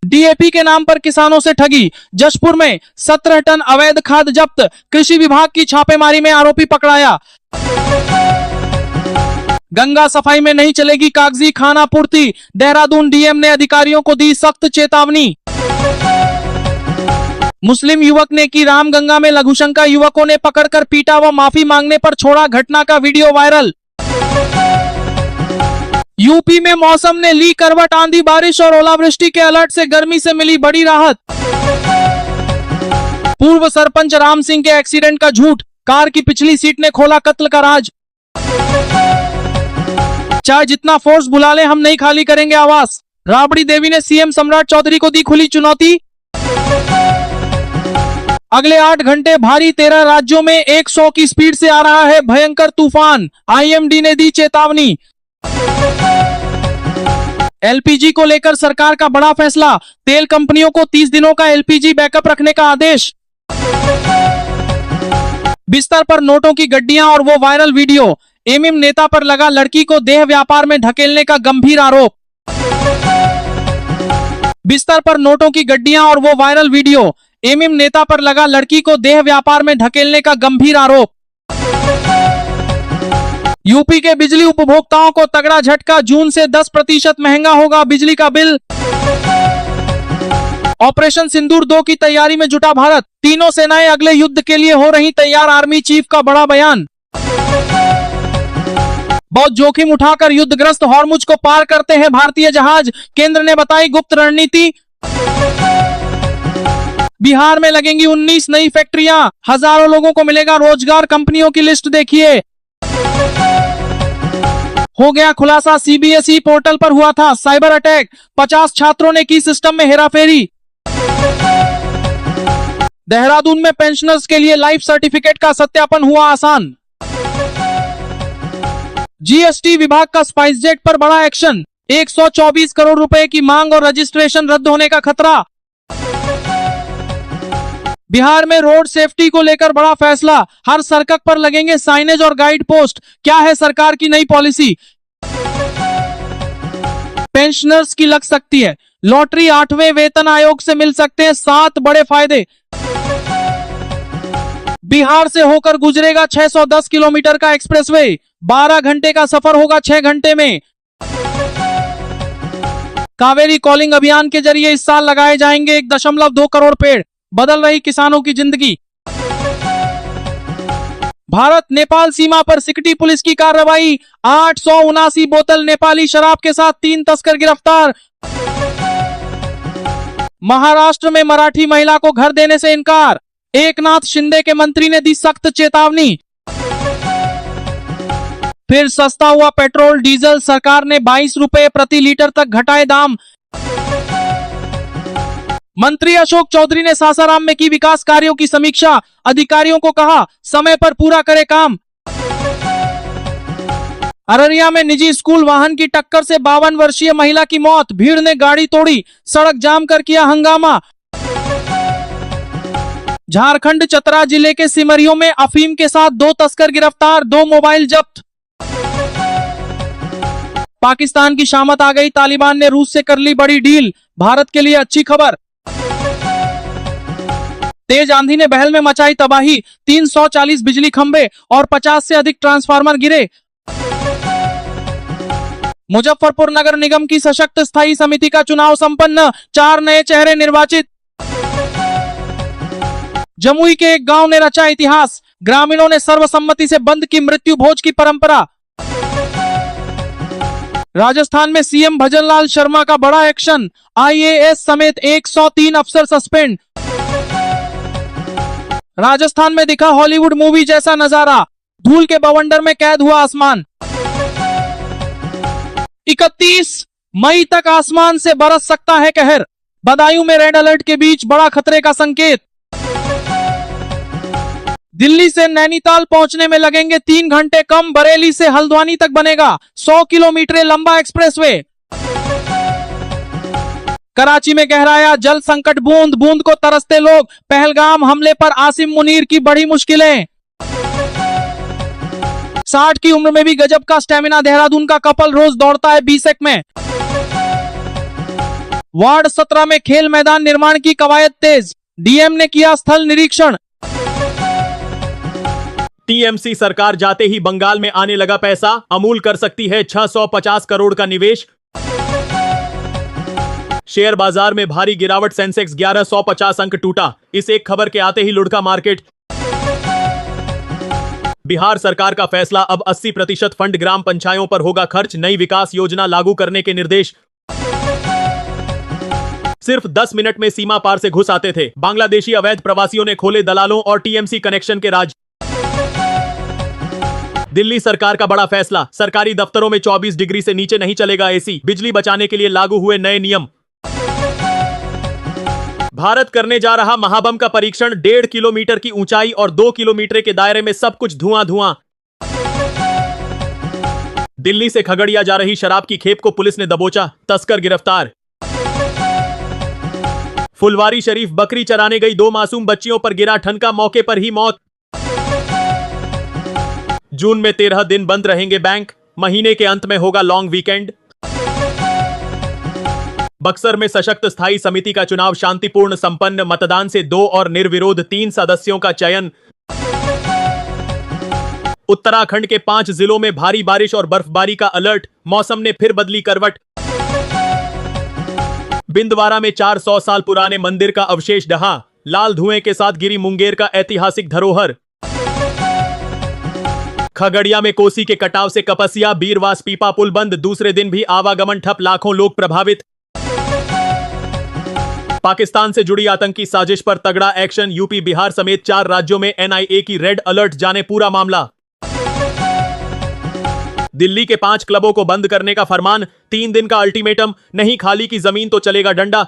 DAP के नाम पर किसानों से ठगी। जशपुर में 17 टन अवैध खाद जब्त। कृषि विभाग की छापेमारी में आरोपी पकड़ाया। गंगा सफाई में नहीं चलेगी कागजी खाना पूर्ति। देहरादून डीएम ने अधिकारियों को दी सख्त चेतावनी। मुस्लिम युवक ने की रामगंगा में लघुशंका। युवकों ने पकड़कर पीटा व माफी मांगने पर छोड़ा। घटना का वीडियो वायरल। यूपी में मौसम ने ली करवट। आंधी बारिश और ओलावृष्टि के अलर्ट से गर्मी से मिली बड़ी राहत। पूर्व सरपंच राम सिंह के एक्सीडेंट का झूठ। कार की पिछली सीट ने खोला कत्ल का राज। चाहे जितना फोर्स बुला ले हम नहीं खाली करेंगे आवास। राबड़ी देवी ने सीएम सम्राट चौधरी को दी खुली चुनौती। अगले 8 घंटे भारी 13 राज्यों में 100 की स्पीड से आ रहा है भयंकर तूफान। आईएमडी ने दी चेतावनी। एलपीजी को लेकर सरकार का बड़ा फैसला। तेल कंपनियों को 30 दिनों का एलपीजी बैकअप रखने का आदेश। बिस्तर पर नोटों की गड्डियां और वो वायरल वीडियो। एमएम नेता पर लगा लड़की को देह व्यापार में ढकेलने का गंभीर आरोप। बिस्तर पर नोटों की गड्डियां और वो वायरल वीडियो। एमएम नेता पर लगा लड़की को देह व्यापार में ढकेलने का गंभीर आरोप। यूपी के बिजली उपभोक्ताओं को तगड़ा झटका। जून से 10% महंगा होगा बिजली का बिल। ऑपरेशन सिंदूर 2 की तैयारी में जुटा भारत। तीनों सेनाएं अगले युद्ध के लिए हो रही तैयार। आर्मी चीफ का बड़ा बयान। बहुत जोखिम उठाकर युद्धग्रस्त हॉर्मुज को पार करते हैं भारतीय जहाज। केंद्र ने बताई गुप्त रणनीति। बिहार में लगेंगी 19 नई फैक्ट्रियां। हजारों लोगों को मिलेगा रोजगार। कंपनियों की लिस्ट देखिए। हो गया खुलासा। सीबीएसई पोर्टल पर हुआ था साइबर अटैक। 50 छात्रों ने की सिस्टम में हेराफेरी। देहरादून में पेंशनर्स के लिए लाइफ सर्टिफिकेट का सत्यापन हुआ आसान। जीएसटी विभाग का स्पाइस जेट पर बड़ा एक्शन। 124 करोड़ रुपए की मांग और रजिस्ट्रेशन रद्द होने का खतरा। बिहार में रोड सेफ्टी को लेकर बड़ा फैसला। हर सड़क पर लगेंगे साइनेज और गाइड पोस्ट। क्या है सरकार की नई पॉलिसी। पेंशनर्स की लग सकती है लॉटरी। 8वें वेतन आयोग से मिल सकते हैं 7 बड़े फायदे। बिहार से होकर गुजरेगा 610 किलोमीटर का एक्सप्रेसवे। 12 घंटे का सफर होगा 6 घंटे में। कावेरी कॉलिंग अभियान के जरिए इस साल लगाए जाएंगे 1.2 करोड़ पेड़। बदल रही किसानों की जिंदगी। भारत नेपाल सीमा पर सिकटी पुलिस की कार्रवाई। 879 बोतल नेपाली शराब के साथ 3 तस्कर गिरफ्तार। महाराष्ट्र में मराठी महिला को घर देने से इनकार। एकनाथ शिंदे के मंत्री ने दी सख्त चेतावनी। फिर सस्ता हुआ पेट्रोल डीजल। सरकार ने 22 रुपए प्रति लीटर तक घटाए दाम। मंत्री अशोक चौधरी ने सासाराम में की विकास कार्यों की समीक्षा। अधिकारियों को कहा समय पर पूरा करे काम। अररिया में निजी स्कूल वाहन की टक्कर से 52 वर्षीय महिला की मौत। भीड़ ने गाड़ी तोड़ी। सड़क जाम कर किया हंगामा। झारखंड चतरा जिले के सिमरियों में अफीम के साथ 2 तस्कर गिरफ्तार। 2 मोबाइल जब्त। पाकिस्तान की शामत आ गई। तालिबान ने रूस से कर ली बड़ी डील। भारत के लिए अच्छी खबर। तेज आंधी ने बहल में मचाई तबाही। 340 बिजली खंभे और 50 से अधिक ट्रांसफार्मर गिरे। मुजफ्फरपुर नगर निगम की सशक्त स्थायी समिति का चुनाव संपन्न। 4 नए चेहरे निर्वाचित। जमुई के एक गांव ने रचा इतिहास। ग्रामीणों ने सर्वसम्मति से बंद की मृत्यु भोज की परंपरा। राजस्थान में सीएम भजनलाल शर्मा का बड़ा एक्शन। आईएएस समेत 103 अफसर सस्पेंड। राजस्थान में दिखा हॉलीवुड मूवी जैसा नजारा। धूल के बवंडर में कैद हुआ आसमान। 31 मई तक आसमान से बरस सकता है कहर। बदायूं में रेड अलर्ट के बीच बड़ा खतरे का संकेत। दिल्ली से नैनीताल पहुंचने में लगेंगे 3 घंटे कम। बरेली से हल्द्वानी तक बनेगा 100 किलोमीटर लंबा एक्सप्रेसवे। कराची में गहराया जल संकट। बूंद बूंद को तरसते लोग। पहलगाम हमले पर आसिम मुनीर की बड़ी मुश्किलें। 60 की उम्र में भी गजब का स्टेमिना। देहरादून का कपल रोज दौड़ता है बीसेक में। वार्ड 17 में खेल मैदान निर्माण की कवायद तेज, डीएम ने किया स्थल निरीक्षण। टीएमसी सरकार जाते ही बंगाल में आने लगा पैसा, अमूल कर सकती है 650 करोड़ का निवेश। शेयर बाजार में भारी गिरावट, सेंसेक्स 1150 अंक टूटा। इस एक खबर के आते ही लुढ़का मार्केट। बिहार सरकार का फैसला, अब 80% फंड ग्राम पंचायतों पर होगा खर्च, नई विकास योजना लागू करने के निर्देश। सिर्फ 10 मिनट में सीमा पार से घुस आते थे बांग्लादेशी अवैध प्रवासियों ने खोले दलालों और टीएमसी कनेक्शन के राज। दिल्ली सरकार का बड़ा फैसला, सरकारी दफ्तरों में 24 डिग्री से नीचे नहीं चलेगा एसी, बिजली बचाने के लिए लागू हुए नए नियम। भारत करने जा रहा महाबम का परीक्षण, 1.5 किलोमीटर की ऊंचाई और 2 किलोमीटर के दायरे में सब कुछ धुआं धुआं। दिल्ली से खगड़िया जा रही शराब की खेप को पुलिस ने दबोचा, तस्कर गिरफ्तार। फुलवारी शरीफ बकरी चराने गई 2 मासूम बच्चियों पर गिरा ठनका, मौके पर ही मौत। जून में 13 दिन बंद रहेंगे बैंक, महीने के अंत में होगा लॉन्ग वीकेंड। बक्सर में सशक्त स्थायी समिति का चुनाव शांतिपूर्ण संपन्न, मतदान से 2 और निर्विरोध 3 सदस्यों का चयन। उत्तराखंड के 5 जिलों में भारी बारिश और बर्फबारी का अलर्ट, मौसम ने फिर बदली करवट। बिंदवारा में 400 साल पुराने मंदिर का अवशेष ढहा, लाल धुएं के साथ गिरी मुंगेर का ऐतिहासिक धरोहर। खगड़िया में कोसी के कटाव से कपसिया बीरवास पीपा पुल बंद, दूसरे दिन भी आवागमन ठप, लाखों लोग प्रभावित। पाकिस्तान से जुड़ी आतंकी साजिश पर तगड़ा एक्शन, यूपी बिहार समेत 4 राज्यों में एनआईए की रेड अलर्ट, जाने पूरा मामला। दिल्ली के 5 क्लबों को बंद करने का फरमान, 3 दिन का अल्टीमेटम, नहीं खाली की जमीन तो चलेगा डंडा,